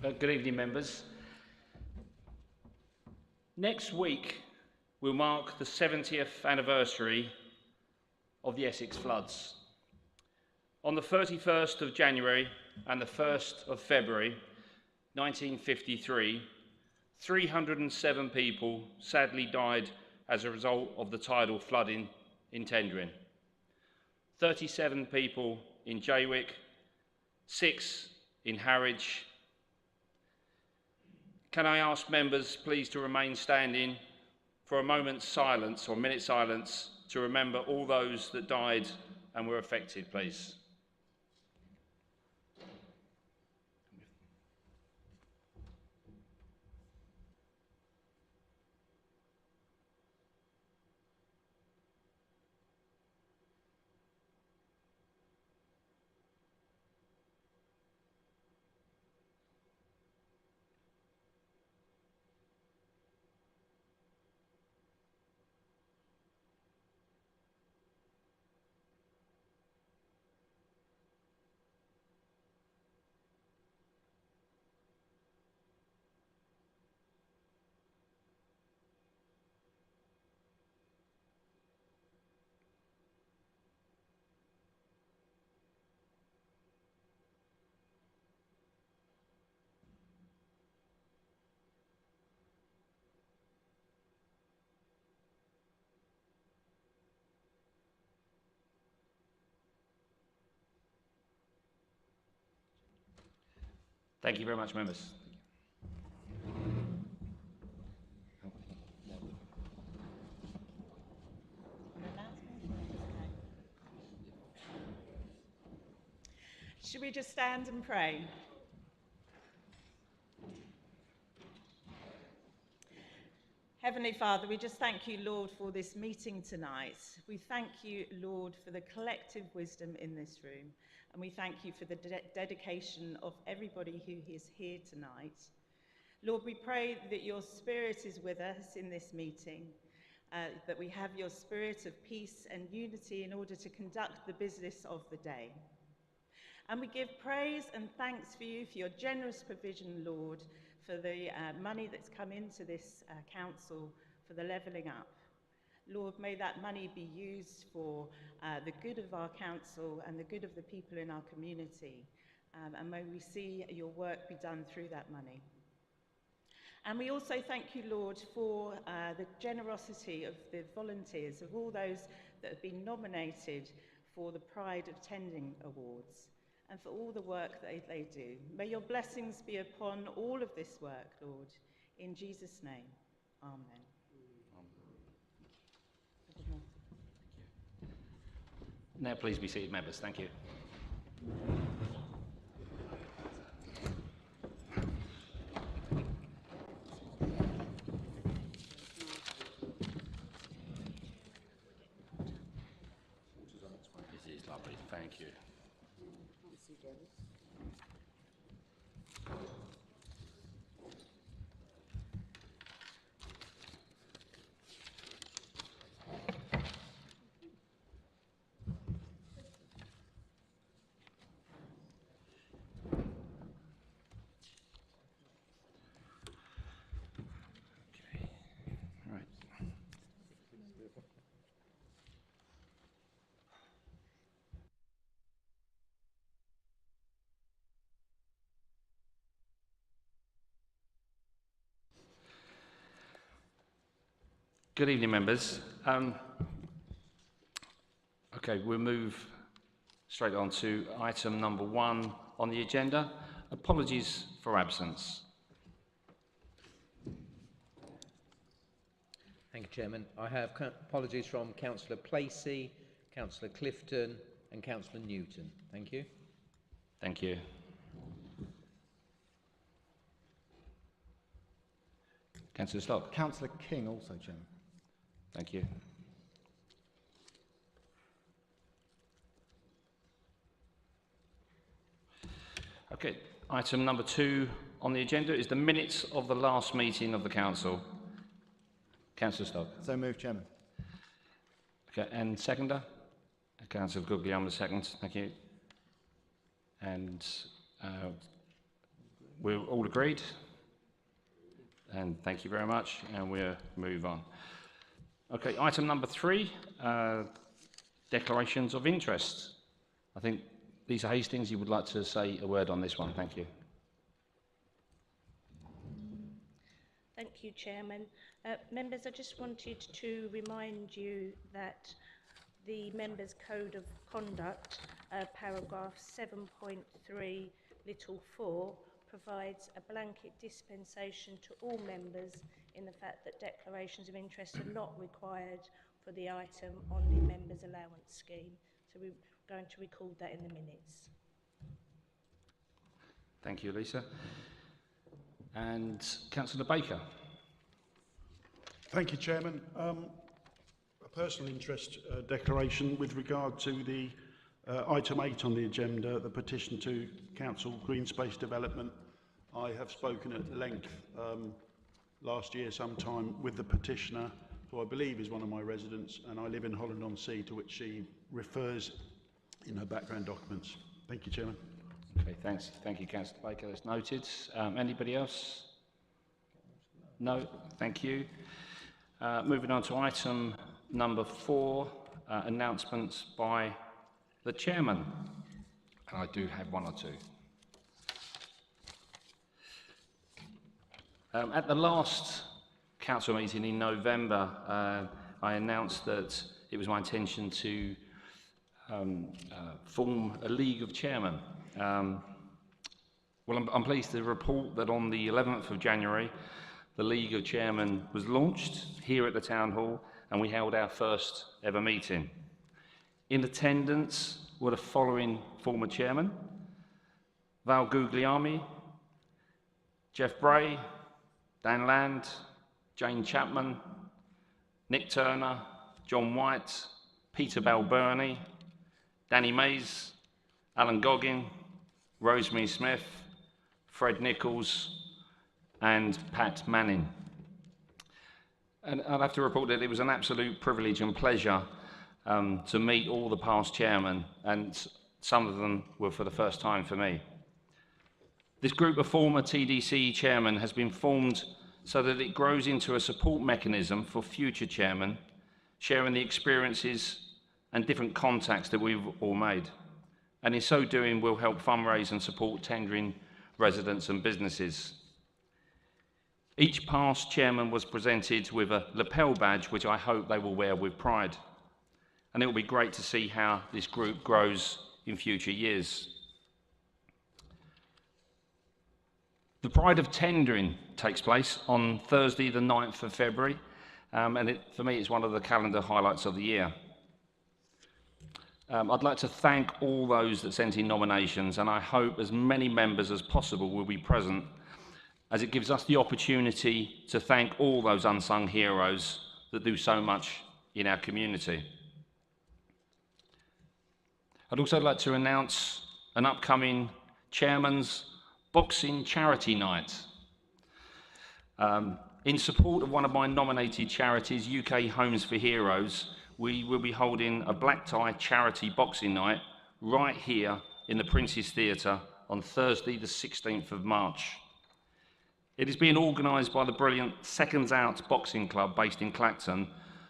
Good evening, members. Next week will mark the 70th anniversary of the Essex floods. On the 31st of January and the 1st of February 1953, 307 people sadly died as a result of the tidal flooding in Tendring. 37 people in Jaywick, 6 in Harwich. Can I ask members please to remain standing for a moment's silence or minute silence to remember all those that died and were affected, please. Thank you very much, members. Should we just stand and pray? Heavenly Father, we just thank you, Lord, for this meeting tonight. We thank you, Lord, for the collective wisdom in this room. And we thank you for the dedication of everybody who is here tonight. Lord, we pray that your Spirit is with us in this meeting, that we have your spirit of peace and unity in order to conduct the business of the day. And we give praise and thanks for you, for your generous provision, Lord, for the money that's come into this council for the levelling up. Lord, may that money be used for the good of our council and the good of the people in our community. And may we see your work be done through that money. And we also thank you, Lord, for the generosity of the volunteers, of all those that have been nominated for the Pride of Tendring Awards, and for all the work that they do. May your blessings be upon all of this work, Lord. In Jesus' name, amen. Now please be seated, members. Thank you. This is lovely. Thank you. Good evening, members. Okay, we'll move straight on to item number 1 on the agenda. Apologies for absence. Thank you, Chairman. I have apologies from Councillor Placey, Councillor Clifton and Councillor Newton. Thank you. Thank you. Councillor Stock. Councillor King also, Chairman. Thank you. Okay, item number 2 on the agenda is the minutes of the last meeting of the council. Councillor Stock. So moved, Chairman. Okay, and seconder? Councillor Guglielmo, second. Thank you. And We're all agreed? And thank you very much, and we'll move on. Okay, item number 3, declarations of interest. I think Lisa Hastings, you would like to say a word on this one. Thank you. Thank you, Chairman. Members, I just wanted to remind you that the Members' Code of Conduct, paragraph 7.3, little 4, provides a blanket dispensation to all members in the fact that declarations of interest are not required for the item on the Members' Allowance Scheme. So we're going to record that in the minutes. Thank you, Lisa. And Councillor Baker. Thank you, Chairman. A personal interest declaration with regard to the item 8 on the agenda, the petition to Council Green Space Development. I have spoken at length last year sometime with the petitioner, who I believe is one of my residents, and I live in Holland-on-Sea, to which she refers in her background documents. Thank you, Chairman. Okay, thanks. Thank you, Councillor Baker. That's noted. Anybody else? No, thank you. Moving on to item number 4, announcements by the Chairman. And I do have one or two. At the last council meeting in November, I announced that it was my intention to form a League of Chairmen. Well, I'm pleased to report that on the 11th of January, the League of Chairmen was launched here at the Town Hall, and we held our first ever meeting. In attendance were the following former chairmen: Val Guglielmi, Jeff Bray, Dan Land, Jane Chapman, Nick Turner, John White, Peter Balbirnie, Danny Mays, Alan Goggin, Rosemary Smith, Fred Nichols, and Pat Manning. And I'd have to report that it was an absolute privilege and pleasure to meet all the past chairmen, and some of them were for the first time for me. This group of former TDC chairmen has been formed so that it grows into a support mechanism for future chairmen, sharing the experiences and different contacts that we've all made. And in so doing, we'll help fundraise and support tendering residents and businesses. Each past chairman was presented with a lapel badge, which I hope they will wear with pride. And it will be great to see how this group grows in future years. The Pride of Tendering takes place on Thursday, the 9th of February, and for me, it's one of the calendar highlights of the year. I'd like to thank all those that sent in nominations, and I hope as many members as possible will be present, as it gives us the opportunity to thank all those unsung heroes that do so much in our community. I'd also like to announce an upcoming Chairman's Boxing Charity Night. In support of one of my nominated charities, UK Homes for Heroes, we will be holding a black tie charity boxing night right here in the Prince's Theatre on Thursday, the 16th of March. It is being organised by the brilliant Seconds Out Boxing Club based in Clacton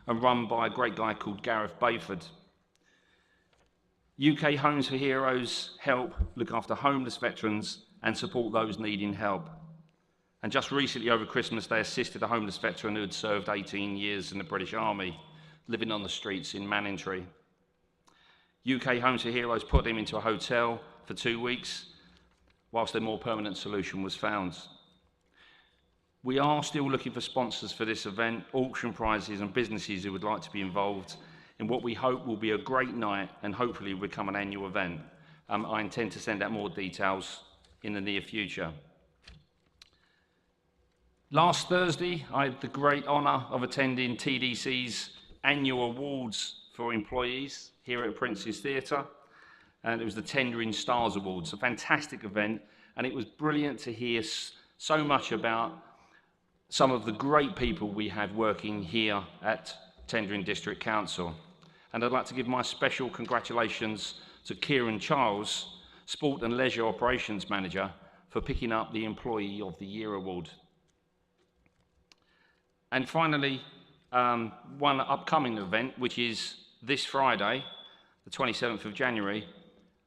and run by a great guy called Gareth Bayford. UK Homes for Heroes help look after homeless veterans and support those needing help. And just recently over Christmas, they assisted a homeless veteran who had served 18 years in the British Army, living on the streets in Manningtree. UK Homes for Heroes put him into a hotel for 2 weeks, whilst a more permanent solution was found. We are still looking for sponsors for this event, auction prizes and businesses who would like to be involved in what we hope will be a great night and hopefully will become an annual event. I intend to send out more details in the near future. Last Thursday, I had the great honour of attending TDC's annual awards for employees here at Prince's Theatre, and it was the Tendering Stars Awards, a fantastic event, and it was brilliant to hear so much about some of the great people we have working here at Tendering District Council. And I'd like to give my special congratulations to Kieran Charles, Sport and Leisure Operations Manager, for picking up the Employee of the Year award. And finally, one upcoming event, which is this Friday, the 27th of January,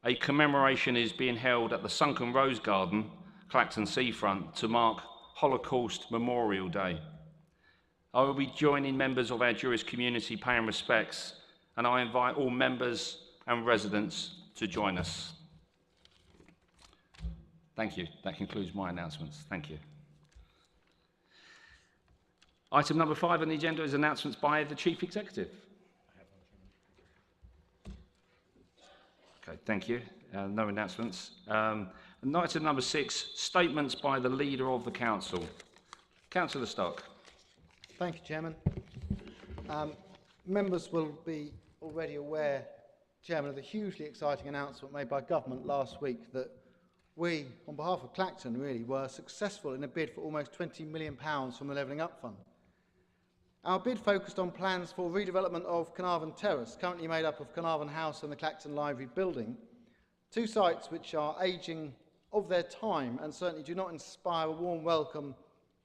a commemoration is being held at the Sunken Rose Garden, Clacton Seafront, to mark Holocaust Memorial Day. I will be joining members of our Jewish community paying respects, and I invite all members and residents to join us. Thank you. That concludes my announcements. Thank you. Item number 5 on the agenda is announcements by the Chief Executive. Okay, thank you. No announcements. And item number 6, statements by the Leader of the Council. Councillor Stock. Thank you, Chairman. Members will be already aware, Chairman, of the hugely exciting announcement made by Government last week that we, on behalf of Clacton, really, were successful in a bid for almost £20 million from the Levelling Up Fund. Our bid focused on plans for redevelopment of Carnarvon Terrace, currently made up of Carnarvon House and the Clacton Library building, two sites which are ageing of their time and certainly do not inspire a warm welcome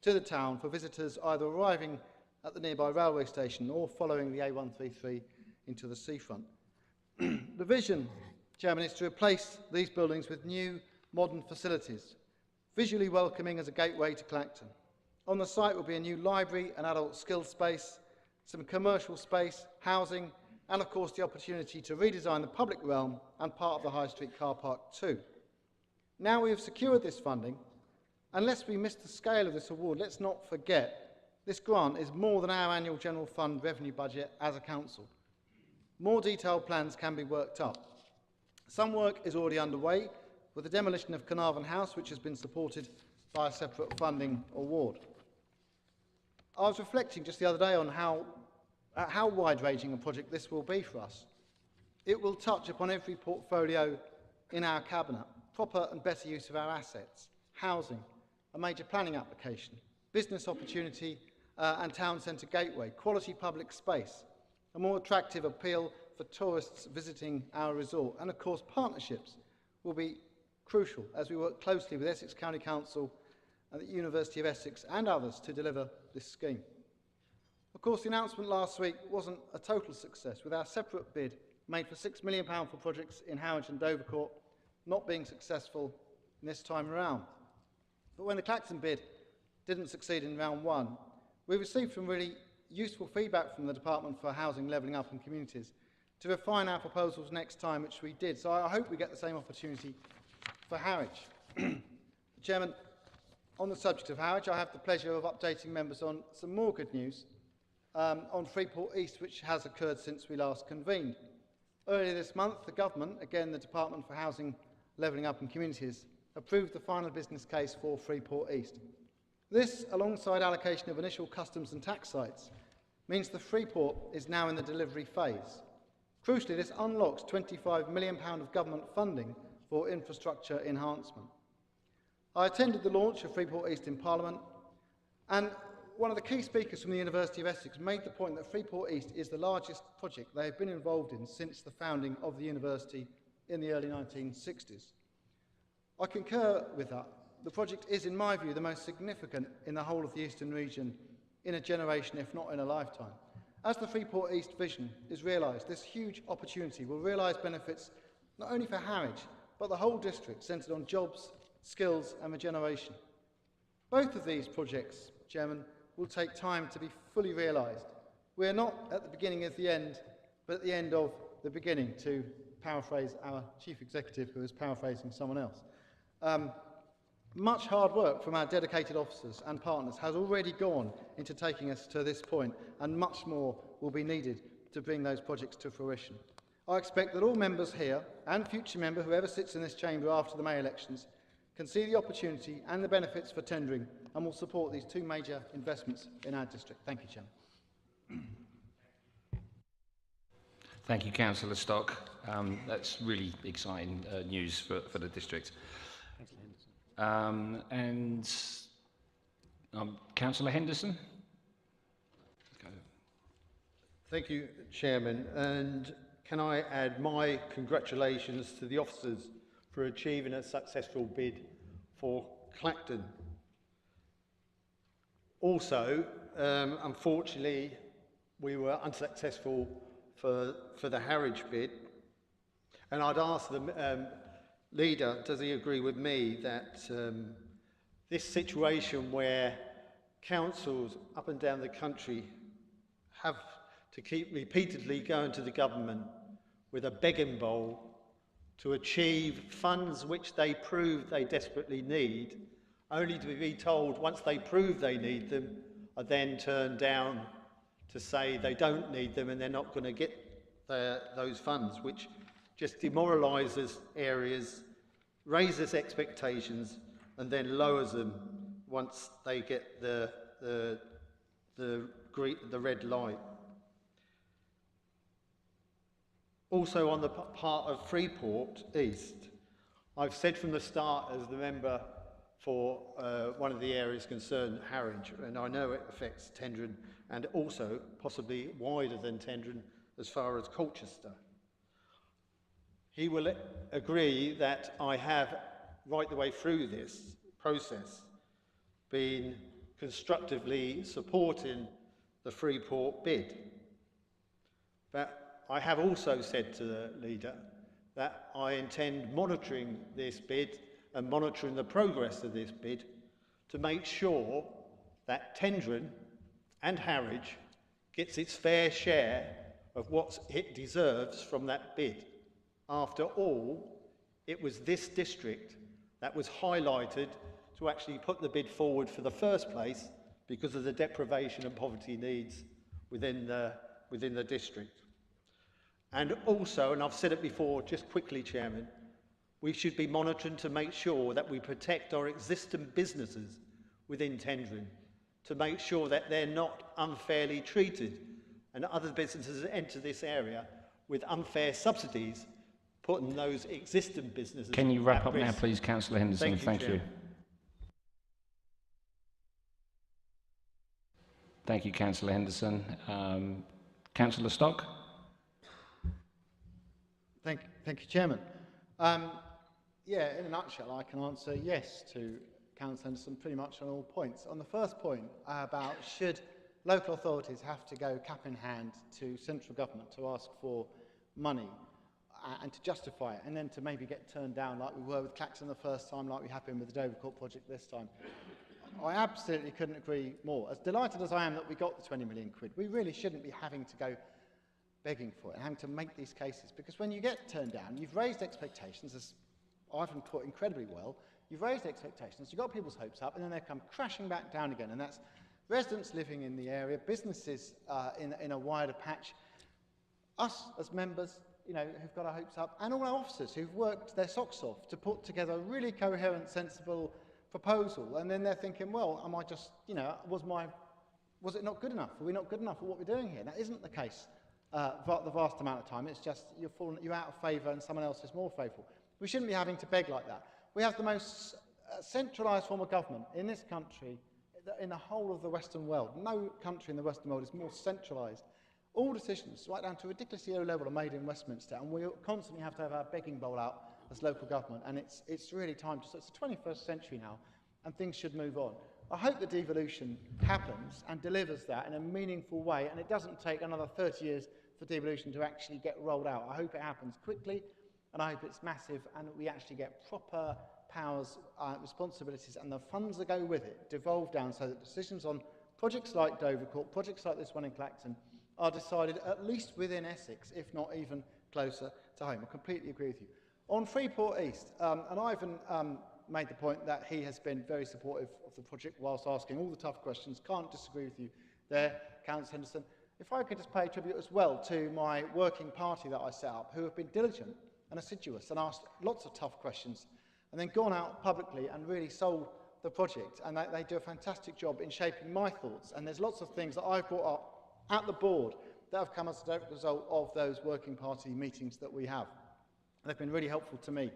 to the town for visitors either arriving at the nearby railway station or following the A133 into the seafront. The vision, Chairman, is to replace these buildings with new modern facilities, visually welcoming as a gateway to Clacton. On the site will be a new library, an adult skills space, some commercial space, housing, and of course the opportunity to redesign the public realm and part of the High Street car park too. Now we have secured this funding, unless we miss the scale of this award, let's not forget this grant is more than our annual general fund revenue budget as a council. More detailed plans can be worked up. Some work is already underway with the demolition of Carnarvon House, which has been supported by a separate funding award. I was reflecting just the other day on how wide-ranging a project this will be for us. It will touch upon every portfolio in our cabinet, proper and better use of our assets, housing, a major planning application, business opportunity and town centre gateway, quality public space, a more attractive appeal for tourists visiting our resort, and of course partnerships will be crucial as we work closely with Essex County Council and the University of Essex and others to deliver this scheme. Of course, the announcement last week wasn't a total success, with our separate bid made for £6 million for projects in Harwich and Dovercourt not being successful this time around. But when the Clacton bid didn't succeed in round 1, we received some really useful feedback from the Department for Housing, Levelling Up and Communities to refine our proposals next time, which we did. So I hope we get the same opportunity for Harwich. Chairman, on the subject of Harwich, I have the pleasure of updating members on some more good news on Freeport East, which has occurred since we last convened. Earlier this month, the Government, again the Department for Housing, Levelling Up and Communities, approved the final business case for Freeport East. This, alongside allocation of initial customs and tax sites, means the Freeport is now in the delivery phase. Crucially, this unlocks £25 million of government funding for infrastructure enhancement. I attended the launch of Freeport East in Parliament, and one of the key speakers from the University of Essex made the point that Freeport East is the largest project they have been involved in since the founding of the university in the early 1960s. I concur with that. The project is, in my view, the most significant in the whole of the Eastern region in a generation, if not in a lifetime. As the Freeport East vision is realised, this huge opportunity will realise benefits not only for Harwich, but the whole district, centred on jobs, skills and regeneration. Both of these projects, Chairman, will take time to be fully realised. We are not at the beginning of the end, but at the end of the beginning, to paraphrase our Chief Executive, who is paraphrasing someone else. Much hard work from our dedicated officers and partners has already gone into taking us to this point, and much more will be needed to bring those projects to fruition. I expect that all members here, and future member, whoever sits in this chamber after the May elections, can see the opportunity and the benefits for tendering and will support these two major investments in our district. Thank you, Chairman. Thank you, Councillor Stock. That's really exciting news for the district. Councillor Henderson. Thank you, Chairman. And can I add my congratulations to the officers for achieving a successful bid for Clacton. Also, unfortunately, we were unsuccessful for the Harwich bid. And I'd ask the leader, does he agree with me that this situation where councils up and down the country have to keep repeatedly going to the government with a begging bowl to achieve funds which they prove they desperately need, only to be told once they prove they need them, are then turned down to say they don't need them and they're not going to get those funds, which just demoralises areas, raises expectations, and then lowers them once they get the red light. Also on the part of Freeport East, I've said from the start as the member for one of the areas concerned, Harwich, and I know it affects Tendron and also possibly wider than Tendron as far as Colchester. He will agree that I have, right the way through this process, been constructively supporting the Freeport bid. But I have also said to the leader that I intend monitoring this bid and monitoring the progress of this bid to make sure that Tendron and Harwich gets its fair share of what it deserves from that bid. After all, it was this district that was highlighted to actually put the bid forward for the first place because of the deprivation and poverty needs within the district. And also, and I've said it before, just quickly, Chairman, we should be monitoring to make sure that we protect our existing businesses within Tendron, to make sure that they're not unfairly treated and other businesses that enter this area with unfair subsidies, putting those existing businesses Can you wrap at up risk. now, please, Councillor Henderson? Thank you. Chairman. Thank you, Councillor Henderson. Councillor Stock? Thank you, Chairman. Yeah, in a nutshell, I can answer yes to Councillor Henderson pretty much on all points. On the first point about should local authorities have to go cap in hand to central government to ask for money and to justify it, and then to maybe get turned down like we were with Clacton the first time, like we have been with the Dovercourt project this time. I absolutely couldn't agree more. As delighted as I am that we got the 20 million quid, we really shouldn't be having to go begging for it and having to make these cases, because when you get turned down, you've raised expectations, as Ivan put incredibly well, you've raised expectations, you've got people's hopes up, and then they come crashing back down again, and that's residents living in the area, businesses in a wider patch, us as members, you know, who've got our hopes up, and all our officers who've worked their socks off to put together a really coherent, sensible proposal, and then they're thinking, well, am I just, you know, was it not good enough? Are we not good enough for what we're doing here? That isn't the case the vast amount of time. It's just you're out of favour and someone else is more favourable. We shouldn't be having to beg like that. We have the most centralised form of government in this country, in the whole of the Western world. No country in the Western world is more centralised. All decisions, right down to a ridiculously low level, are made in Westminster, and we constantly have to have our begging bowl out as local government, and it's really time to... So it's the 21st century now, and things should move on. I hope the devolution happens and delivers that in a meaningful way, and it doesn't take another 30 years for devolution to actually get rolled out. I hope it happens quickly, and I hope it's massive, and that we actually get proper powers, responsibilities, and the funds that go with it devolve down so that decisions on projects like Dovercourt, projects like this one in Clacton, are decided at least within Essex, if not even closer to home. I completely agree with you. On Freeport East, and Ivan made the point that he has been very supportive of the project whilst asking all the tough questions. Can't disagree with you there, Councillor Henderson. If I could just pay tribute as well to my working party that I set up, who have been diligent and assiduous and asked lots of tough questions, and then gone out publicly and really sold the project. And they do a fantastic job in shaping my thoughts. And there's lots of things that I've brought up at the board that have come as a direct result of those working party meetings that we have. They've been really helpful to me.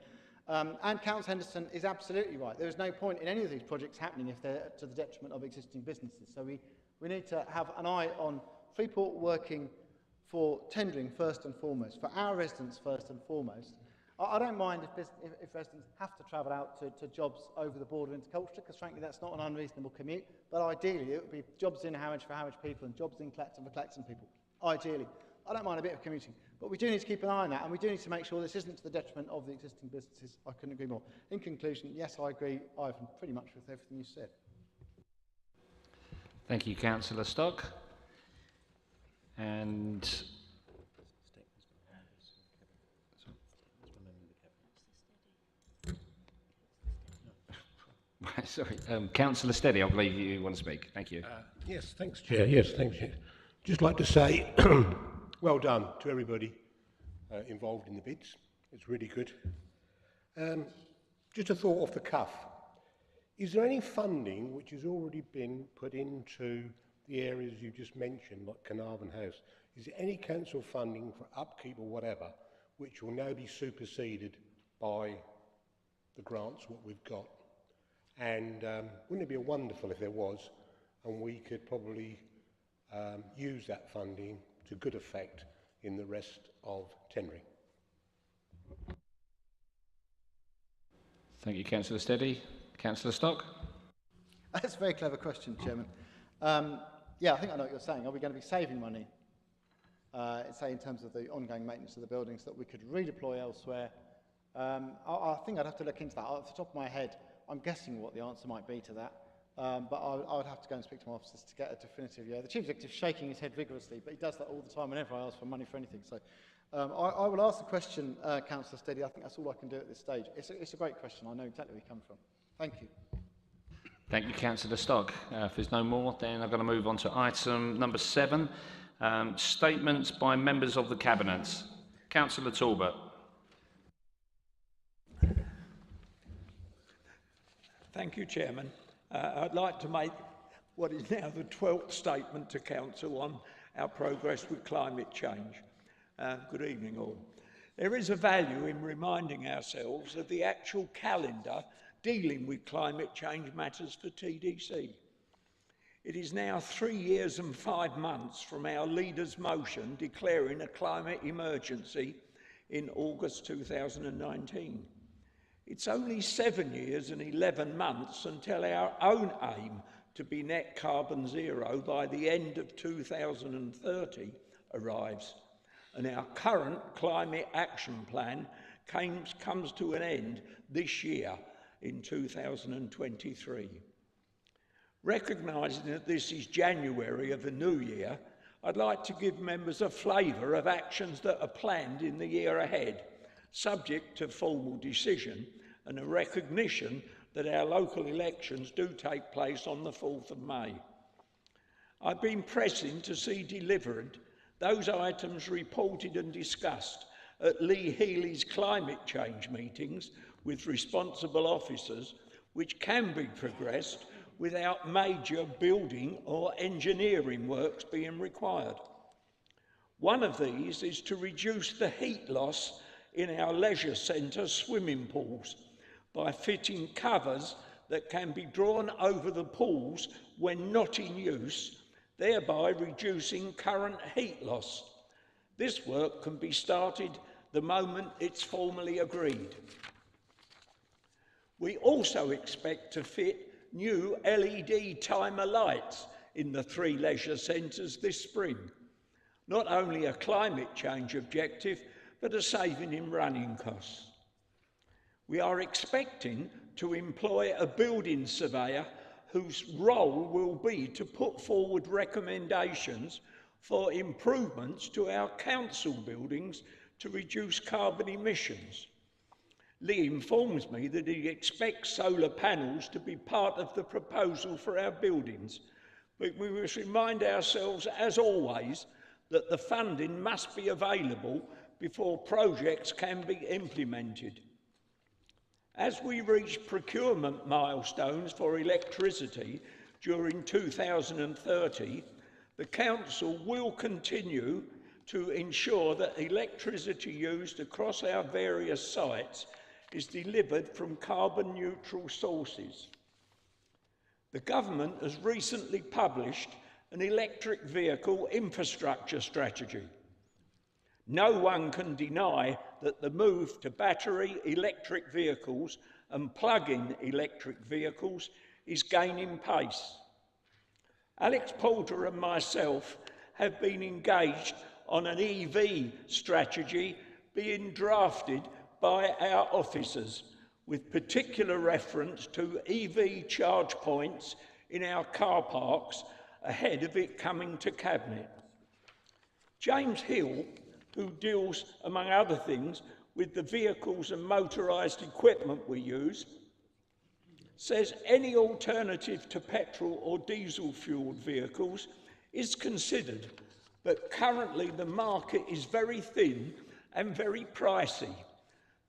And Councillor Henderson is absolutely right. There is no point in any of these projects happening if they're to the detriment of existing businesses. So we need to have an eye on Freeport working for tendering first and foremost, for our residents first and foremost, I don't mind if residents have to travel out to jobs over the border into Colchester, because frankly that's not an unreasonable commute, but ideally it would be jobs in Harwich for Harwich people and jobs in Clacton for Clacton people, ideally. I don't mind a bit of commuting, but we do need to keep an eye on that, and we do need to make sure this isn't to the detriment of the existing businesses. I couldn't agree more. In conclusion, yes, I agree, Ivan, pretty much with everything you said. Thank you, Councillor Stock. And sorry, Councillor Steady, I believe you want to speak. Thank you. Yes, thanks, Chair. Yes, thanks, Chair. Just like to say, well done to everybody involved in the bids. It's really good. Just a thought off the cuff. Is there any funding which has already been put into the areas you just mentioned, like Carnarvon House? Is there any council funding for upkeep or whatever, which will now be superseded by the grants, what we've got? And wouldn't it be wonderful if there was, and we could probably use that funding to good effect in the rest of Tenbury? Thank you, Councillor Steady. Councillor Stock? That's a very clever question, Chairman. Yeah, I think I know what you're saying. Are we going to be saving money, say, in terms of the ongoing maintenance of the buildings that we could redeploy elsewhere? I think I'd have to look into that. Off the top of my head, I'm guessing what the answer might be to that, but I would have to go and speak to my officers to get a definitive yeah. The Chief Executive's shaking his head vigorously, but he does that all the time whenever I ask for money for anything. So I will ask the question, Councillor Steady. I think that's all I can do at this stage. It's a great question. I know exactly where you come from. Thank you. Thank you, Councillor Stock. If there's no more, then I'm going to move on to item number 7, statements by members of the Cabinet. Councillor Talbot. Thank you, Chairman. I'd like to make what is now the 12th statement to Council on our progress with climate change. Good evening, all. There is a value in reminding ourselves of the actual calendar dealing with climate change matters for TDC. It is now 3 years and 5 months from our leader's motion declaring a climate emergency in August 2019. It's only 7 years and 11 months until our own aim to be net carbon zero by the end of 2030 arrives, and our current climate action plan comes to an end this year in 2023. Recognising that this is January of a new year, I'd like to give members a flavour of actions that are planned in the year ahead, subject to formal decision and a recognition that our local elections do take place on the 4th of May. I've been pressing to see delivered those items reported and discussed at Lee Healy's climate change meetings with responsible officers, which can be progressed without major building or engineering works being required. One of these is to reduce the heat loss in our leisure centre swimming pools by fitting covers that can be drawn over the pools when not in use, thereby reducing current heat loss. This work can be started the moment it's formally agreed. We also expect to fit new LED timer lights in the 3 leisure centres this spring. Not only a climate change objective, but a saving in running costs. We are expecting to employ a building surveyor whose role will be to put forward recommendations for improvements to our council buildings to reduce carbon emissions. Lee informs me that he expects solar panels to be part of the proposal for our buildings, but we must remind ourselves, as always, that the funding must be available before projects can be implemented. As we reach procurement milestones for electricity during 2030, the Council will continue to ensure that electricity used across our various sites is delivered from carbon neutral sources. The Government has recently published an electric vehicle infrastructure strategy. No one can deny that the move to battery electric vehicles and plug-in electric vehicles is gaining pace. Alex Poulter and myself have been engaged on an EV strategy being drafted by our officers, with particular reference to EV charge points in our car parks ahead of it coming to Cabinet. James Hill, who deals, among other things, with the vehicles and motorised equipment we use, says any alternative to petrol or diesel-fuelled vehicles is considered, but currently the market is very thin and very pricey.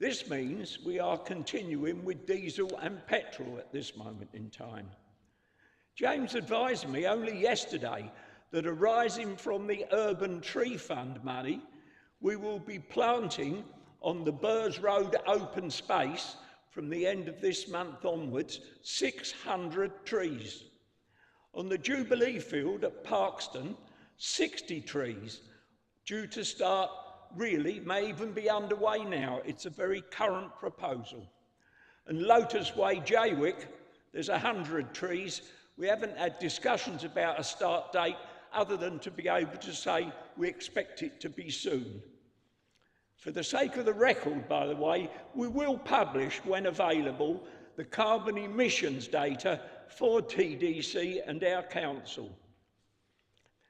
This means we are continuing with diesel and petrol at this moment in time. James advised me only yesterday that arising from the Urban Tree Fund money, we will be planting on the Burrs Road open space from the end of this month onwards 600 trees. On the Jubilee Field at Parkston, 60 trees, due to start really, may even be underway now. It's a very current proposal. And Lotus Way, Jaywick, there's 100 trees. We haven't had discussions about a start date other than to be able to say we expect it to be soon. For the sake of the record, by the way, we will publish, when available, the carbon emissions data for TDC and our council.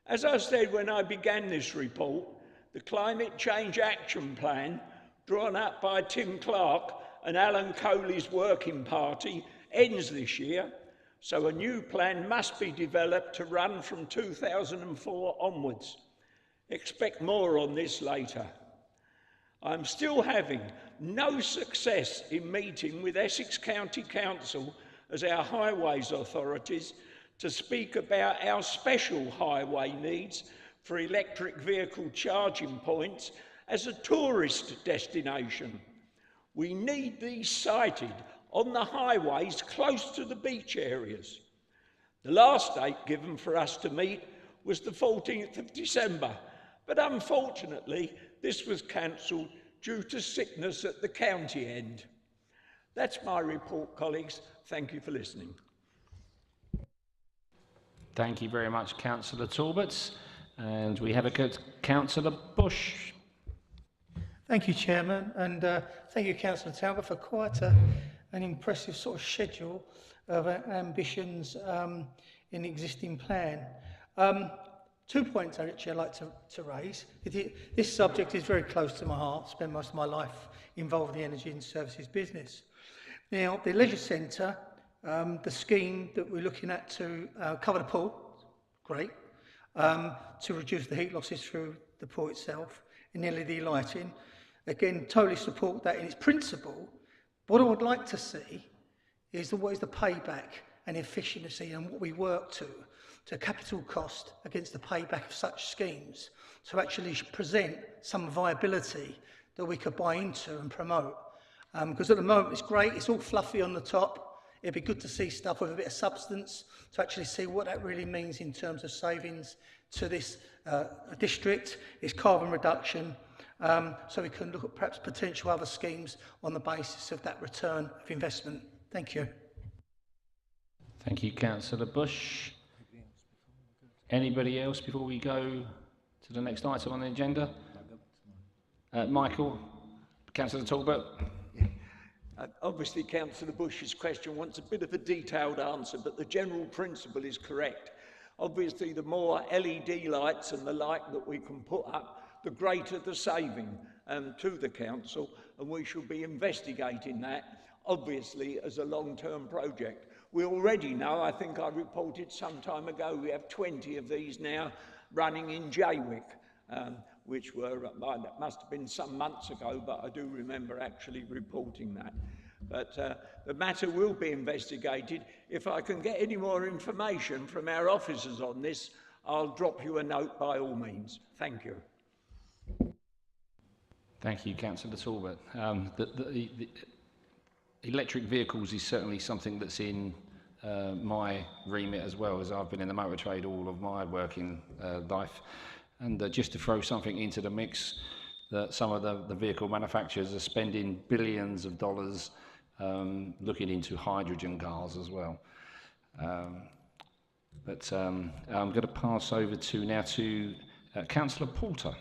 As I said when I began this report, the Climate Change Action Plan, drawn up by Tim Clark and Alan Coley's Working Party, ends this year, so a new plan must be developed to run from 2004 onwards. Expect more on this later. I'm still having no success in meeting with Essex County Council as our highways authorities to speak about our special highway needs for electric vehicle charging points as a tourist destination. We need these sited on the highways close to the beach areas. The last date given for us to meet was the 14th of December, but unfortunately this was cancelled due to sickness at the county end. That's my report, colleagues. Thank you for listening. Thank you very much, Councillor Talbot. And we have a Councillor Bush. Thank you, Chairman, and thank you, Councillor Talbot, for quite an impressive sort of schedule of ambitions in the existing plan. 2 points actually I'd like to raise. This subject is very close to my heart. I spent most of my life involved in the energy and services business. Now, the leisure centre, the scheme that we're looking at to cover the pool, great. To reduce the heat losses through the pool itself, and LED lighting. Again, totally support that in its principle. What I would like to see is what is the payback and efficiency and what we work to capital cost against the payback of such schemes to actually present some viability that we could buy into and promote. Because at the moment it's great, it's all fluffy on the top. It'd be good to see stuff with a bit of substance to actually see what that really means in terms of savings to this district, its carbon reduction, so we can look at perhaps potential other schemes on the basis of that return of investment. Thank you. Thank you, Councillor Bush. Anybody else before we go to the next item on the agenda? Michael, Councillor Talbot. Obviously, Councillor Bush's question wants a bit of a detailed answer, but the general principle is correct. Obviously, the more LED lights and the like that we can put up, the greater the saving to the council, and we should be investigating that, obviously, as a long-term project. We already know, I think I reported some time ago, we have 20 of these now running in Jaywick, which were, that must have been some months ago, but I do remember actually reporting that. But the matter will be investigated. If I can get any more information from our officers on this, I'll drop you a note by all means. Thank you. Thank you, Councillor Talbot. The electric vehicles is certainly something that's in my remit as well, as I've been in the motor trade all of my working life. And just to throw something into the mix, that some of the vehicle manufacturers are spending billions of dollars looking into hydrogen cars as well. I'm going to pass over to Councillor Porter.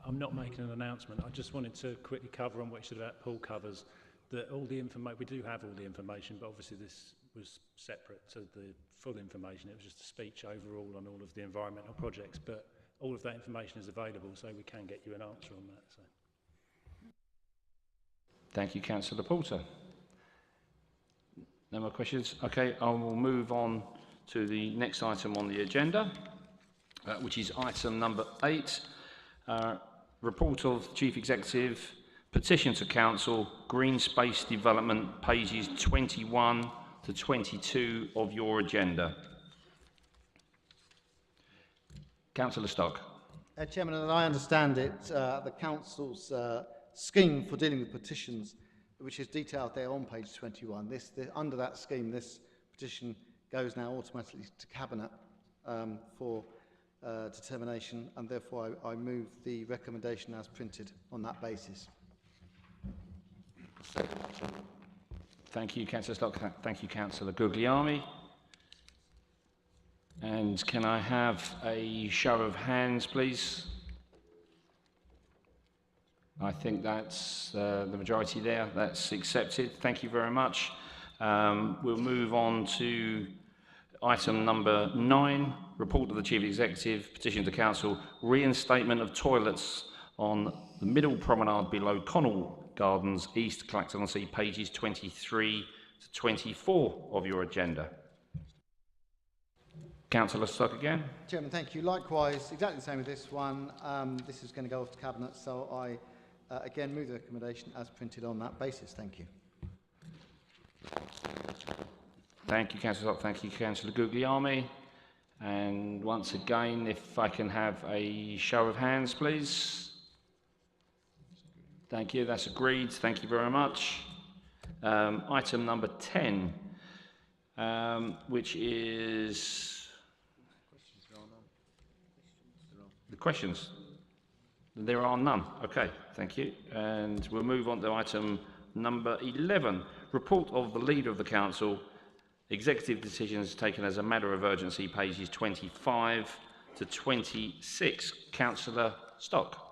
I'm not making an announcement. I just wanted to quickly cover on what you said about Paul covers, that all the information, we do have all the information, but obviously this was separate to the full information. It was just a speech overall on all of the environmental projects, but all of that information is available, so we can get you an answer on that. So. Thank you, Councillor Porter. No more questions? Okay, I will move on to the next item on the agenda, which is item number 8. Report of Chief Executive, petition to Council, Green Space Development, pages 21 to 22 of your agenda. Councillor Stock. Chairman, as I understand it, the Council's scheme for dealing with petitions, which is detailed there on page 21, under that scheme, this petition goes now automatically to Cabinet for determination, and therefore I move the recommendation as printed on that basis. Thank you, Councillor Stock. Thank you, Councillor Guglielmi. And can I have a show of hands, please? I think that's the majority there. That's accepted. Thank you very much. We'll move on to item number 9, report of the Chief Executive, petition to Council, reinstatement of toilets on the middle promenade below Connell Gardens, East Clacton-on-Sea, pages 23 to 24 of your agenda. Councillor Stock again. Chairman, thank you. Likewise, exactly the same with this one. This is going to go off to Cabinet, so I again move the recommendation as printed on that basis. Thank you. Thank you, Councillor Stock. Thank you, Councillor Guglielmi. And once again, if I can have a show of hands, please. Thank you. That's agreed. Thank you very much. Item number 10, which is the questions. There are none. Okay, thank you. And we'll move on to item number 11, report of the Leader of the Council, executive decisions taken as a matter of urgency, pages 25 to 26. Councillor Stock.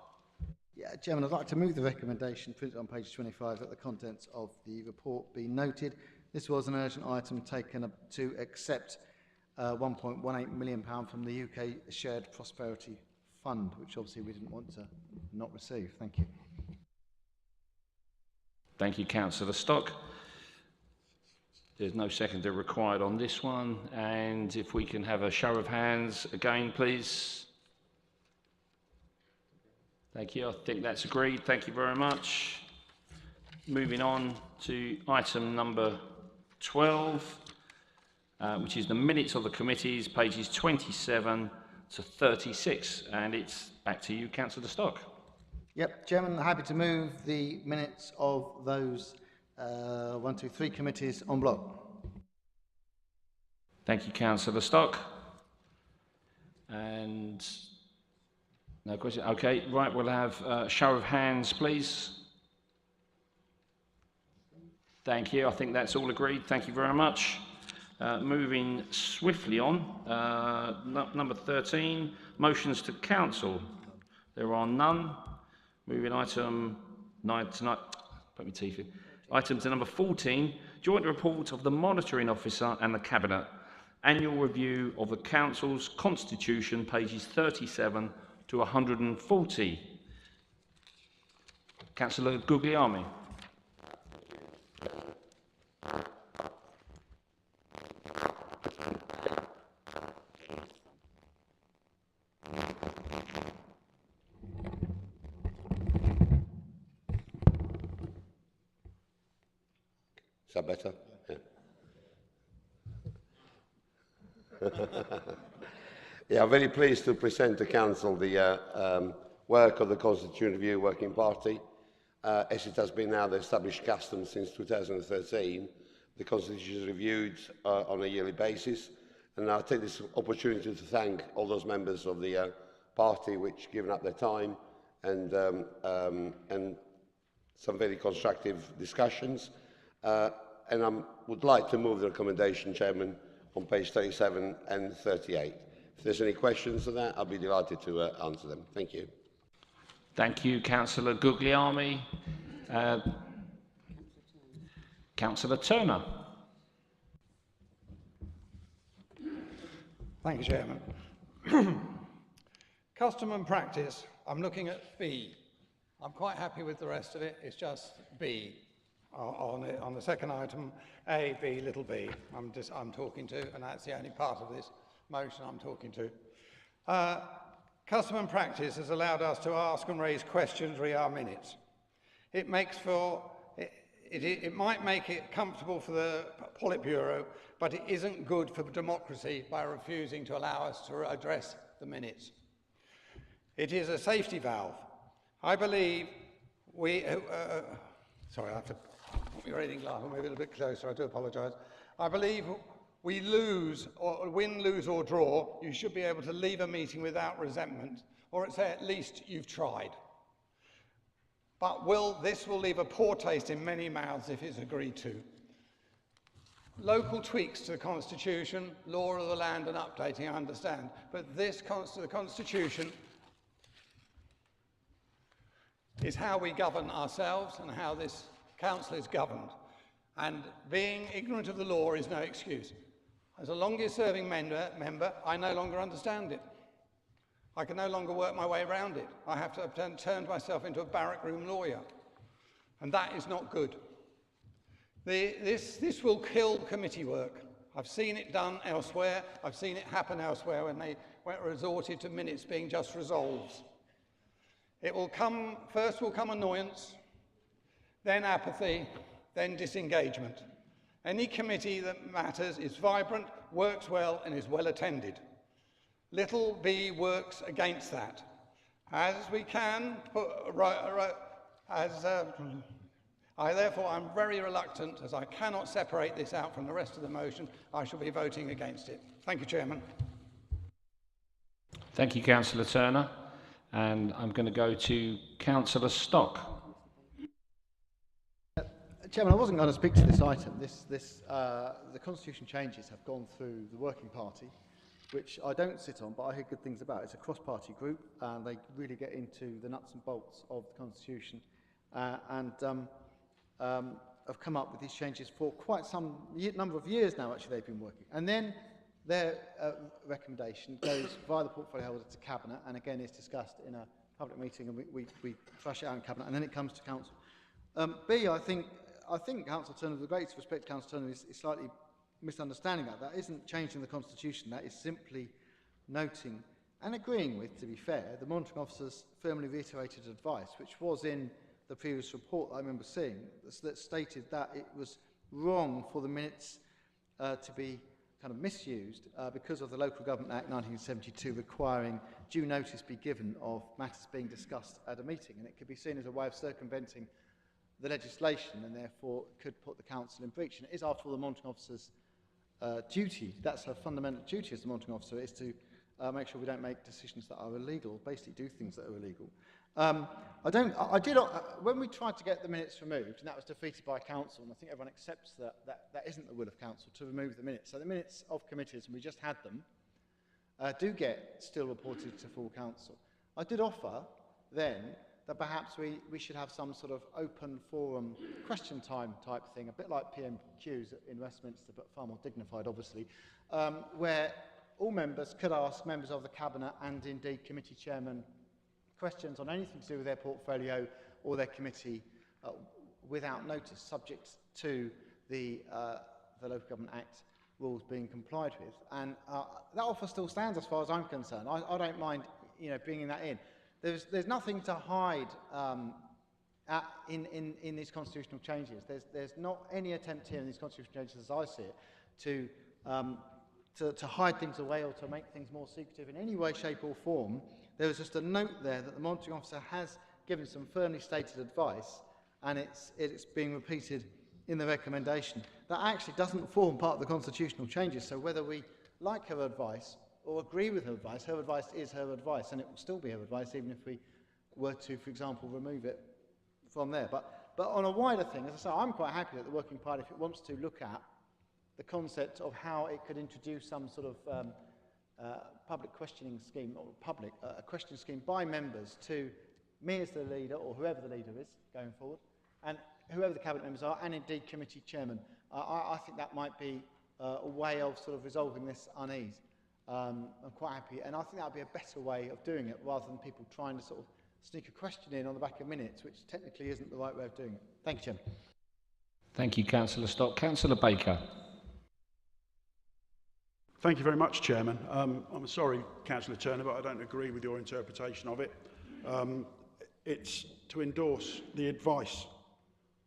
Yeah, Chairman, I'd like to move the recommendation printed on page 25 that the contents of the report be noted. This was an urgent item taken to accept £1.18 million from the UK Shared Prosperity Fund, which obviously we didn't want to not receive. Thank you. Thank you, Councillor Stock. There's no seconder required on this one. And if we can have a show of hands again, please. Thank you. I think that's agreed. Thank you very much. Moving on to item number 12, which is the minutes of the committees, pages 27 to 36. And it's back to you, Councillor Stock. Yep, Chairman, happy to move the minutes of those 3 committees en bloc. Thank you, Councillor Stock. And no question. Okay, right, we'll have a show of hands, please. Thank you. I think that's all agreed. Thank you very much. Moving swiftly on, number 13, motions to Council. There are none. Moving item 9 tonight. Put my teeth in. Item to number 14, joint report of the Monitoring Officer and the Cabinet. Annual review of the Council's Constitution, pages 37 to 140. Councillor Guglielmi. Is that better? Yeah. Yeah, I'm very pleased to present to Council the work of the Constitution Review Working Party. As it has been now the established custom since 2013, the Constitution is reviewed on a yearly basis, And I'll take this opportunity to thank all those members of the party which given up their time and some very constructive discussions. And I would like to move the recommendation, Chairman, on page 37 and 38. If there's any questions on that, I'll be delighted to answer them. Thank you. Thank you, Councillor Guglielmi. Councillor Turner. Thank you, Chairman. Custom and practice, I'm looking at B. I'm quite happy with the rest of it, it's just B. On the second item, A, B, little b, I'm talking to, and that's the only part of this motion I'm talking to. Custom and practice has allowed us to ask and raise questions re our minutes. It makes for, it might make it comfortable for the Politburo, but it isn't good for democracy by refusing to allow us to address the minutes. It is a safety valve. I believe we, sorry, I have to put my reading glass maybe a little bit closer, I do apologise. I believe we lose, or win, lose or draw, you should be able to leave a meeting without resentment, or say at least you've tried. But this will leave a poor taste in many mouths if it's agreed to. Local tweaks to the Constitution, law of the land and updating, I understand, but the Constitution is how we govern ourselves and how this council is governed. And being ignorant of the law is no excuse. As a longest serving member, I no longer understand it. I can no longer work my way around it. I have to have turned myself into a barrack room lawyer. And that is not good. This will kill committee work. I've seen it done elsewhere. I've seen it happen elsewhere when they resorted to minutes being just resolves. First will come annoyance, then apathy, then disengagement. Any committee that matters is vibrant, works well, and is well attended. Little b works against that. As we can, therefore, I'm very reluctant, as I cannot separate this out from the rest of the motion, I shall be voting against it. Thank you, Chairman. Thank you, Councillor Turner. And I'm going to go to Councillor Stock. Chairman, I wasn't going to speak to this item. The Constitution changes have gone through the Working Party, which I don't sit on, but I hear good things about. It's a cross-party group, and they really get into the nuts and bolts of the Constitution, and have come up with these changes for quite some number of years now. Actually, they've been working, and then their recommendation goes via the portfolio holder to Cabinet, and again is discussed in a public meeting, and we thrash it out in Cabinet, and then it comes to Council. B, I think Councillor Turner, with the greatest respect to Councillor Turner, is slightly misunderstanding that. That isn't changing the Constitution, that is simply noting and agreeing with, to be fair, the monitoring officer's firmly reiterated advice, which was in the previous report I remember seeing, that stated that it was wrong for the minutes to be kind of misused because of the Local Government Act 1972 requiring due notice be given of matters being discussed at a meeting, and it could be seen as a way of circumventing the legislation and therefore could put the council in breach. And it is, after all, the monitoring officer's duty. That's her fundamental duty as the monitoring officer, is to make sure we don't make decisions that are illegal, basically do things that are illegal. When we tried to get the minutes removed, and that was defeated by council, and I think everyone accepts that isn't the will of council to remove the minutes. So the minutes of committees, and we just had them, do get still reported to full council. I did offer then that perhaps we should have some sort of open forum question time type thing, a bit like PMQs in Westminster, but far more dignified, obviously, where all members could ask members of the Cabinet and indeed committee chairmen questions on anything to do with their portfolio or their committee without notice, subject to the Local Government Act rules being complied with. And that offer still stands as far as I'm concerned. I don't mind, bringing that in. There's nothing to hide in these constitutional changes. There's not any attempt here in these constitutional changes, as I see it, to hide things away or to make things more secretive in any way, shape or form. There was just a note there that the monitoring officer has given some firmly stated advice, and it's being repeated in the recommendation. That actually doesn't form part of the constitutional changes, so whether we like her advice or agree with her advice is her advice, and it will still be her advice even if we were to, for example, remove it from there. But on a wider thing, as I say, I'm quite happy that the Working Party, if it wants to look at the concept of how it could introduce some sort of public questioning scheme, or a questioning scheme by members to me as the leader, or whoever the leader is going forward, and whoever the cabinet members are, and indeed committee chairman. I think that might be a way of sort of resolving this unease. I'm quite happy, and I think that would be a better way of doing it, rather than people trying to sort of sneak a question in on the back of minutes, which technically isn't the right way of doing it. Thank you, Chairman. Thank you, Councillor Stock. Councillor Baker. Thank you very much, Chairman. I'm sorry, Councillor Turner, but I don't agree with your interpretation of it. It's to endorse the advice.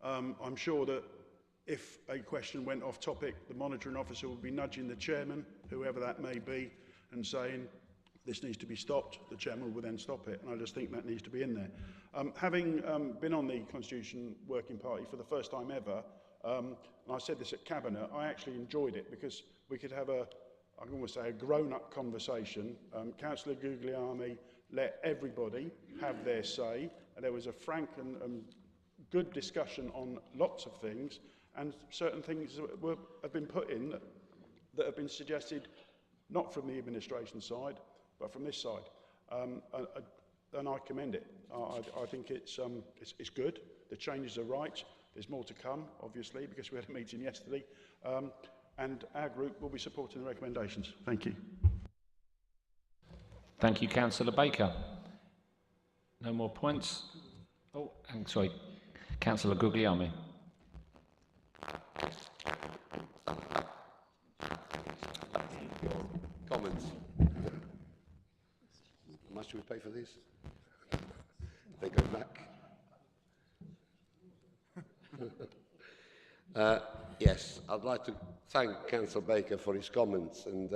I'm sure that if a question went off topic, the monitoring officer would be nudging the chairman, whoever that may be, and saying, this needs to be stopped. The chairman will then stop it, and I just think that needs to be in there. Having been on the Constitution Working Party for the first time ever, and I said this at Cabinet, I actually enjoyed it because we could have I can almost say a grown-up conversation. Councillor Guglielmi let everybody have their say, and there was a frank and good discussion on lots of things, and certain things have been put in that have been suggested not from the administration side, but from this side, and I commend it. I think it's good. The changes are right. There's more to come, obviously, because we had a meeting yesterday, and our group will be supporting the recommendations. Thank you. Thank you, Councillor Baker. No more points. Oh, sorry, Councillor Guglielmi. Comments. How much do we pay for this? They go back. Yes, I'd like to thank Councillor Baker for his comments, and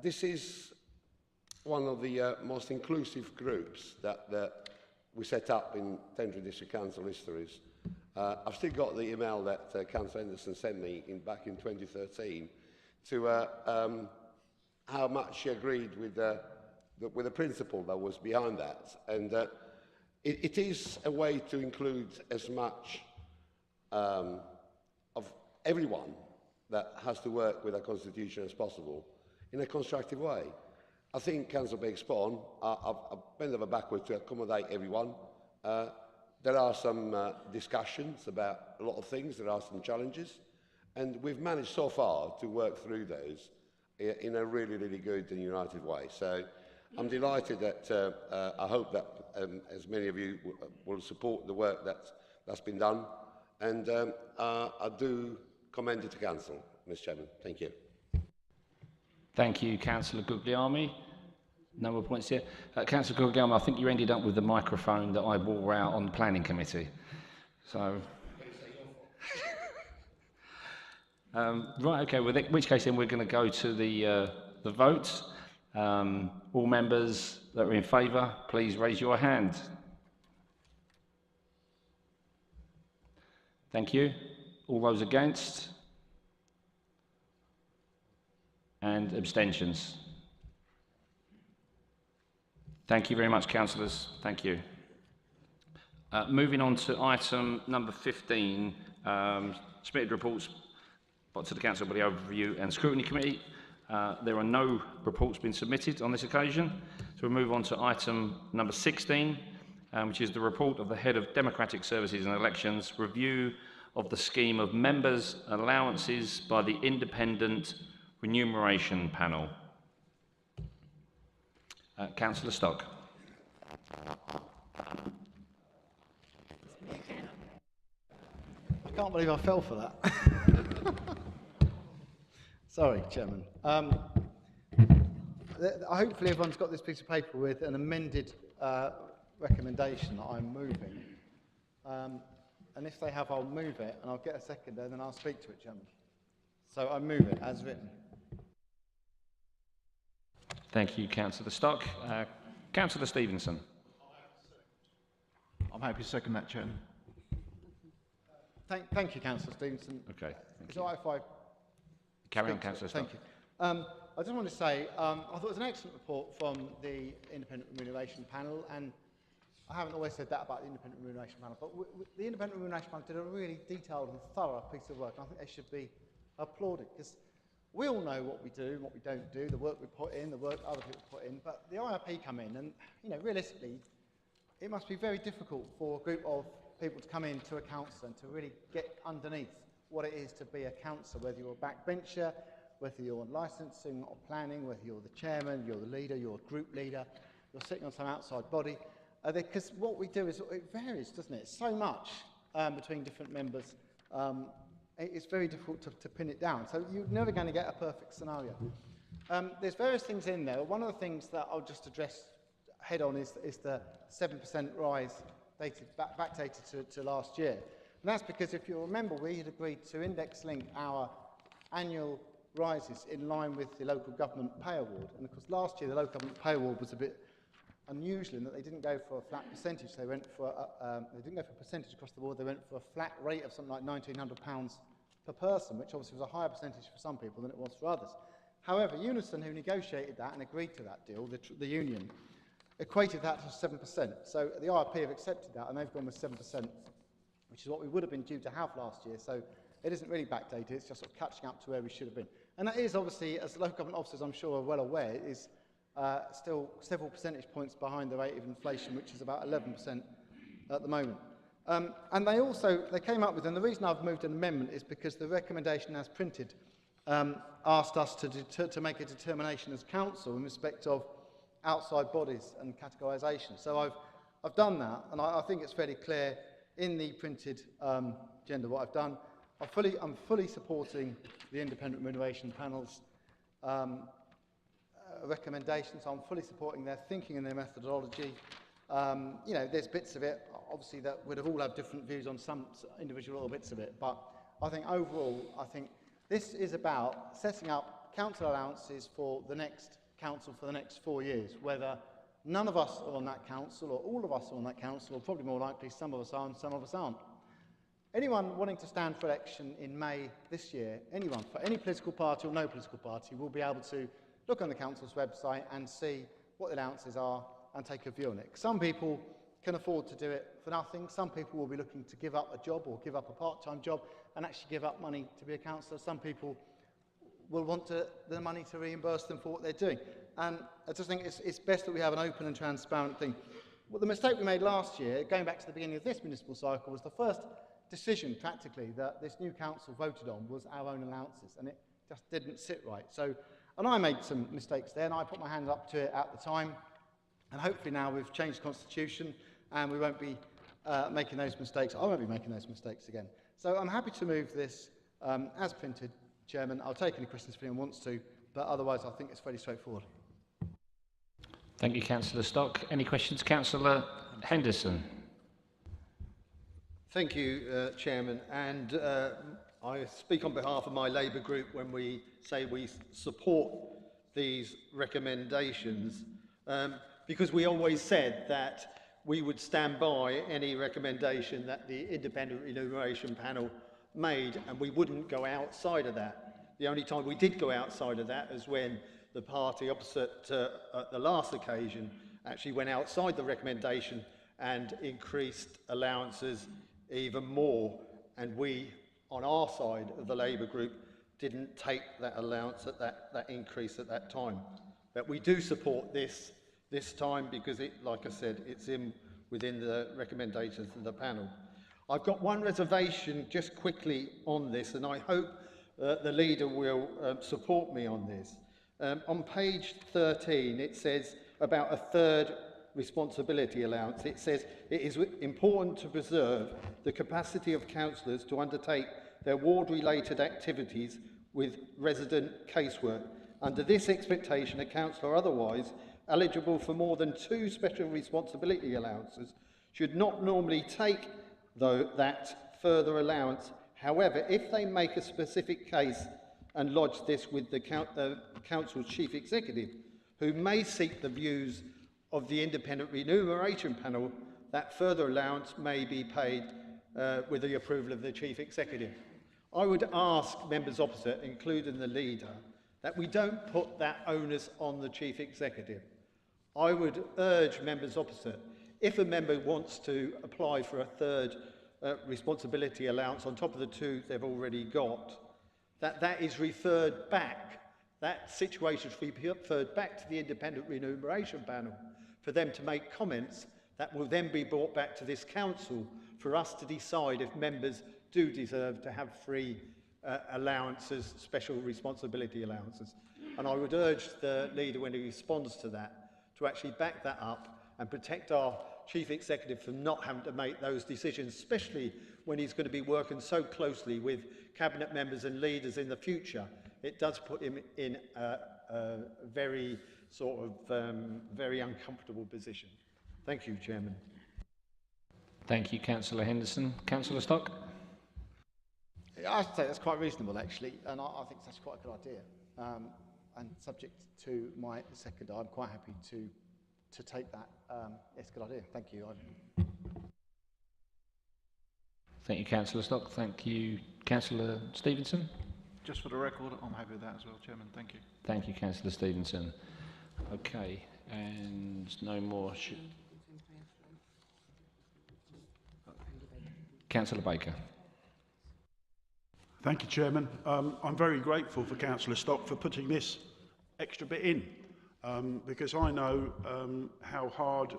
this is one of the most inclusive groups that we set up in Tendring District Council histories. I've still got the email that Councillor Henderson sent me back in 2013 to how much she agreed with the principle that was behind that, and it is a way to include as much of everyone that has to work with a constitution as possible in a constructive way. I think Councillor Baker spot on. I've bent over backward to accommodate everyone. There are some discussions about a lot of things. There are some challenges, and we've managed so far to work through those in a really, really good and united way. So I'm delighted that I hope that as many of you will support the work that's been done, and I do commend it to Council, Mr. Chairman. Thank you. Thank you, Councillor Guglielmi. No more points here. Councillor Guglielmi, I think you ended up with the microphone that I wore out on the Planning Committee. So, right, okay. Well, in which case, then we're going to go to the vote. All members that are in favour, please raise your hand. Thank you. All those against? And abstentions? Thank you very much, councillors. Thank you. Moving on to item number 15, submitted reports to the Council by the Overview and Scrutiny Committee. There are no reports being submitted on this occasion, so we'll move on to item number 16, which is the report of the Head of Democratic Services and Elections, review of the scheme of members' allowances by the Independent Remuneration Panel. Councillor Stock. I can't believe I fell for that. Sorry, Chairman. Hopefully everyone's got this piece of paper with an amended recommendation that I'm moving. And if they have, I'll move it, and I'll get a seconder, and then I'll speak to it, Chairman. So I move it as written. Thank you, Councillor Stock. Councillor Stevenson. I'm happy to second that, Chairman. Thank you, Councillor Stevenson. Okay. Is it all right if I carry on, Councillor Stock? Thank I just want to say, I thought it was an excellent report from the Independent Remuneration Panel, and I haven't always said that about the Independent Remuneration Panel, but the Independent Remuneration Panel did a really detailed and thorough piece of work, and I think they should be applauded, because we all know what we do and what we don't do, the work we put in, the work other people put in, but the IRP come in, and realistically, it must be very difficult for a group of people to come into a council and to really get underneath what it is to be a councillor, whether you're a backbencher, whether you're on licensing or planning, whether you're the chairman, you're the leader, you're a group leader, you're sitting on some outside body. Because what we do is, it varies, doesn't it? So much between different members. It's very difficult to pin it down. So you're never going to get a perfect scenario. There's various things in there. One of the things that I'll just address head on is the 7% rise backdated to last year. And that's because, if you remember, we had agreed to index link our annual rises in line with the local government pay award. And of course, last year the local government pay award was a bit unusual in that they didn't go for a flat percentage. They went for they didn't go for a percentage across the board. They went for a flat rate of something like £1,900 per person, which obviously was a higher percentage for some people than it was for others. However, Unison, who negotiated that and agreed to that deal, the union, equated that to 7%. So the IRP have accepted that, and they've gone with 7%, which is what we would have been due to have last year. So it isn't really backdated, it's just sort of catching up to where we should have been. And that is obviously, as local government officers I'm sure are well aware, is still several percentage points behind the rate of inflation, which is about 11% at the moment. And they came up with, and the reason I've moved an amendment is because the recommendation as printed asked us to make a determination as council in respect of outside bodies and categorisation. So I've done that, and I think it's fairly clear in the printed agenda what I've done. I'm fully supporting the Independent Remuneration Panel's recommendations. I'm fully supporting their thinking and their methodology. There's bits of it, obviously, that would have all had different views on some individual little bits of it, but I think overall, this is about setting up council allowances for the next council for the next 4 years, whether none of us are on that council or all of us are on that council, or probably more likely some of us are and some of us aren't. Anyone wanting to stand for election in May this year, anyone, for any political party or no political party, will be able to look on the council's website and see what the allowances are and take a view on it. Some people can afford to do it for nothing. Some people will be looking to give up a job or give up a part-time job and actually give up money to be a councillor. Some people will want the money to reimburse them for what they're doing. And I just think it's best that we have an open and transparent thing. Well, the mistake we made last year, going back to the beginning of this municipal cycle, was the first decision, practically, that this new council voted on was our own allowances, and it just didn't sit right. So, and I made some mistakes there, and I put my hand up to it at the time, and hopefully now we've changed the constitution, and we won't be making those mistakes. I won't be making those mistakes again. So I'm happy to move this as printed, Chairman. I'll take any questions if anyone wants to, but otherwise I think it's fairly straightforward. Thank you, Councillor Stock. Any questions? Councillor Henderson. Thank you, Chairman. And I speak on behalf of my Labour group when we say we support these recommendations, because we always said that we would stand by any recommendation that the Independent Remuneration Panel made, and we wouldn't go outside of that. The only time we did go outside of that is when the party opposite at the last occasion actually went outside the recommendation and increased allowances even more, and we, on our side of the Labour group, didn't take that allowance at that increase at that time. But we do support this time because, like I said, it's within the recommendations of the panel. I've got one reservation just quickly on this, and I hope the leader will support me on this. On page 13, it says about a third responsibility allowance. It says it is important to preserve the capacity of councillors to undertake their ward-related activities with resident casework. Under this expectation, a councillor otherwise eligible for more than 2 special responsibility allowances should not normally take that further allowance. However, if they make a specific case and lodge this with the council's chief executive, who may seek the views of the Independent Remuneration Panel, that further allowance may be paid with the approval of the chief executive. I would ask members opposite, including the leader, that we don't put that onus on the Chief Executive. I would urge members opposite, if a member wants to apply for a third responsibility allowance on top of the two they've already got, that is referred back. That situation should be referred back to the Independent Remuneration Panel for them to make comments that will then be brought back to this council for us to decide if members do deserve to have free allowances, special responsibility allowances. And I would urge the leader, when he responds to that, to actually back that up and protect our Chief Executive from not having to make those decisions, especially when he's going to be working so closely with Cabinet members and leaders in the future. It does put him in a very very uncomfortable position. Thank you, Chairman. Thank you, Councillor Henderson. Councillor Stock? I'd say that's quite reasonable, actually, and I think that's quite a good idea. And subject to my second, I'm quite happy to take that. It's a good idea. Thank you. Thank you, Councillor Stock. Thank you, Councillor Stevenson. Just for the record, I'm happy with that as well, Chairman. Thank you. Thank you, Councillor Stevenson. Okay, and no more. Councillor Baker. Thank you, Chairman. I'm very grateful for Councillor Stock for putting this extra bit in, because I know how hard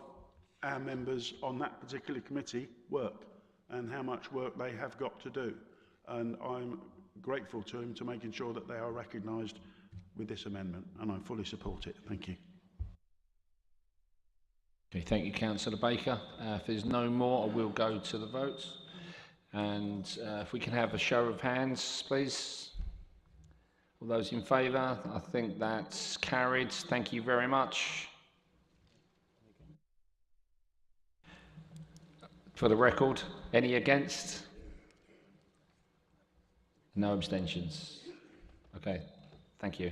our members on that particular committee work and how much work they have got to do. And I'm grateful to him to making sure that they are recognised with this amendment, and I fully support it. Thank you. Okay, thank you, Councillor Baker. If there's no more, I will go to the votes. And if we can have a show of hands, please. All those in favour? I think that's carried. Thank you very much. For the record, any against? No abstentions. Okay, thank you.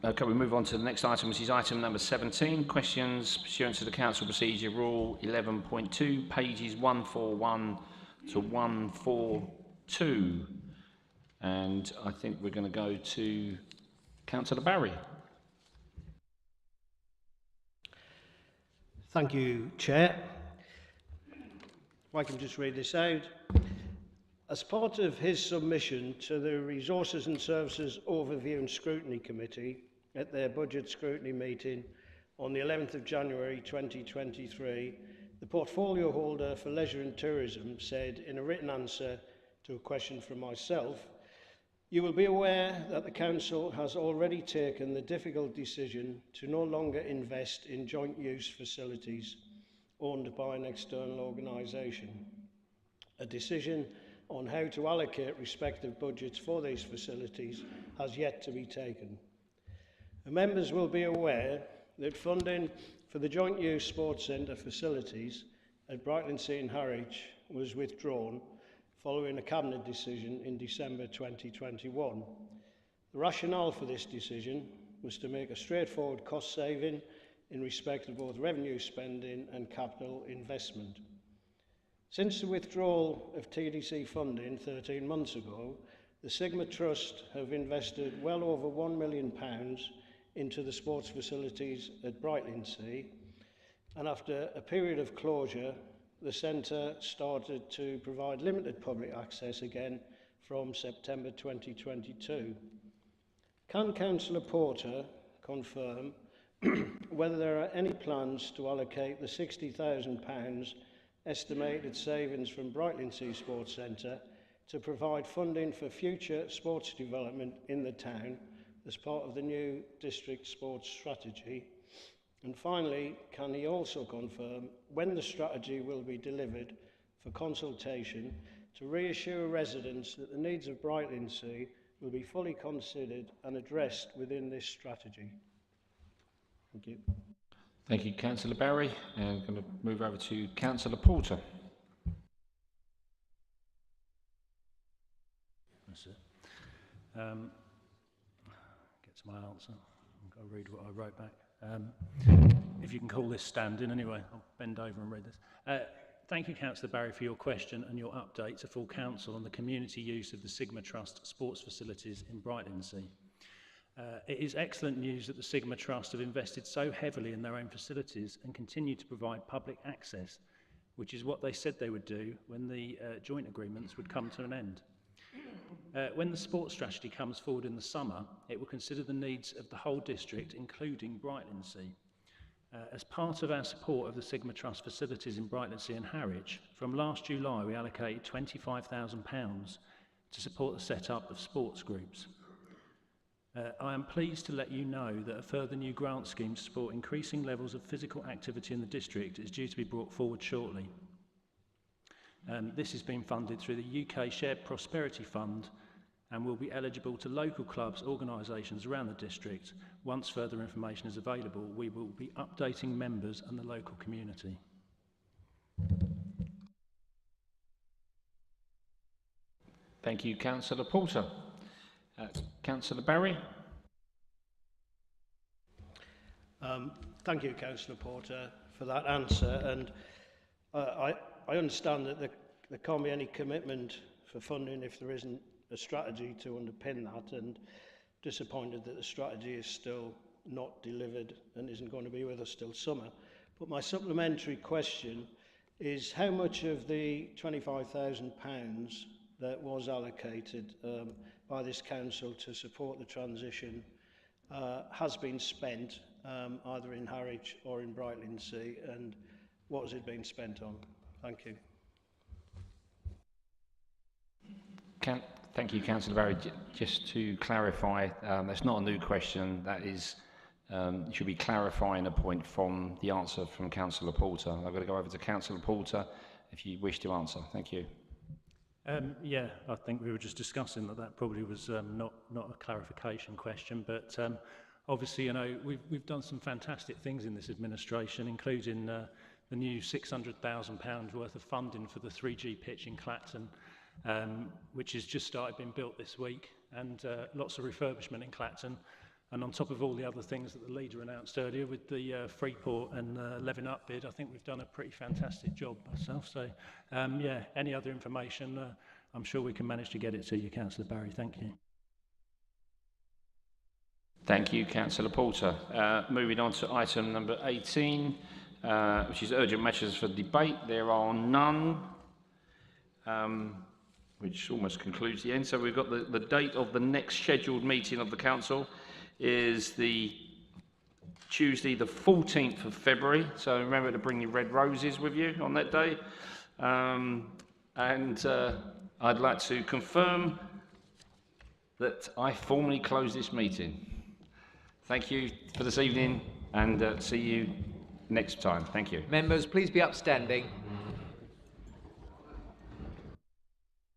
Okay, we move on to the next item, which is item number 17, questions pursuant to the Council Procedure Rule 11.2, pages 141 to 142. And I think we're going to go to Councillor Barry. Thank you, Chair. If I can just read this out. As part of his submission to the Resources and Services Overview and Scrutiny Committee at their budget scrutiny meeting on the 11th of January 2023, the portfolio holder for Leisure and Tourism said in a written answer to a question from myself, "You will be aware that the Council has already taken the difficult decision to no longer invest in joint use facilities owned by an external organisation. A decision on how to allocate respective budgets for these facilities has yet to be taken. The members will be aware that funding for the joint use sports centre facilities at Brightlingsea and Harwich was withdrawn following a Cabinet decision in December 2021. The rationale for this decision was to make a straightforward cost saving in respect of both revenue spending and capital investment. Since the withdrawal of TDC funding 13 months ago, the Sigma Trust have invested well over £1 million into the sports facilities at Brightlingsea, and after a period of closure, the centre started to provide limited public access again from September 2022. Can Councillor Porter confirm whether there are any plans to allocate the £60,000 estimated savings from Brightlingsea Sports Centre to provide funding for future sports development in the town as part of the new district sports strategy? And finally, can he also confirm when the strategy will be delivered for consultation to reassure residents that the needs of Brightlingsea will be fully considered and addressed within this strategy? Thank you. Thank you, Councillor Barry. And I'm going to move over to Councillor Porter. That's it. Get to That's my answer. I'll read what I wrote back. If you can call this standing, anyway, I'll bend over and read this. Thank you, Councillor Barry, for your question and your update to full council on the community use of the Sigma Trust sports facilities in Brightlingsea. It is excellent news that the Sigma Trust have invested so heavily in their own facilities and continue to provide public access, which is what they said they would do when the joint agreements would come to an end. When the sports strategy comes forward in the summer, it will consider the needs of the whole district, including Brightlingsea. As part of our support of the Sigma Trust facilities in Brightlingsea and Harwich, from last July we allocated £25,000 to support the set-up of sports groups. I am pleased to let you know that a further new grant scheme to support increasing levels of physical activity in the district is due to be brought forward shortly. This is being funded through the UK Shared Prosperity Fund and will be eligible to local clubs, organisations around the district. Once further information is available, we will be updating members and the local community. Thank you, Councillor Porter. Councillor Barry. Thank you, Councillor Porter, for that answer. And I understand that there can't be any commitment for funding if there isn't a strategy to underpin that, and disappointed that the strategy is still not delivered and isn't going to be with us till summer. But my supplementary question is how much of the £25,000 that was allocated by this council to support the transition has been spent either in Harwich or in Brightlingsea, and what has it been spent on? Thank you. Thank you, Councillor Barry. Just to clarify, that's not a new question. That is, you should be clarifying a point from the answer from Councillor Porter. I've got to go over to Councillor Porter if you wish to answer. Thank you. Yeah, I think we were just discussing that probably was not a clarification question, but obviously, you know, we've done some fantastic things in this administration, including the new £600,000 worth of funding for the 3G pitch in Clacton, which has just started being built this week, and lots of refurbishment in Clacton. And on top of all the other things that the leader announced earlier with the Freeport and Levin Up bid, I think we've done a pretty fantastic job myself. So, yeah, any other information, I'm sure we can manage to get it to you, Councillor Barry. Thank you. Thank you, Councillor Porter. Moving on to item number 18, which is urgent matters for debate. There are none, which almost concludes the end. So we've got the date of the next scheduled meeting of the Council is the Tuesday, the 14th of February. So remember to bring your red roses with you on that day. I'd like to confirm that I formally close this meeting. Thank you for this evening, and see you next time. Thank you. Members, please be upstanding.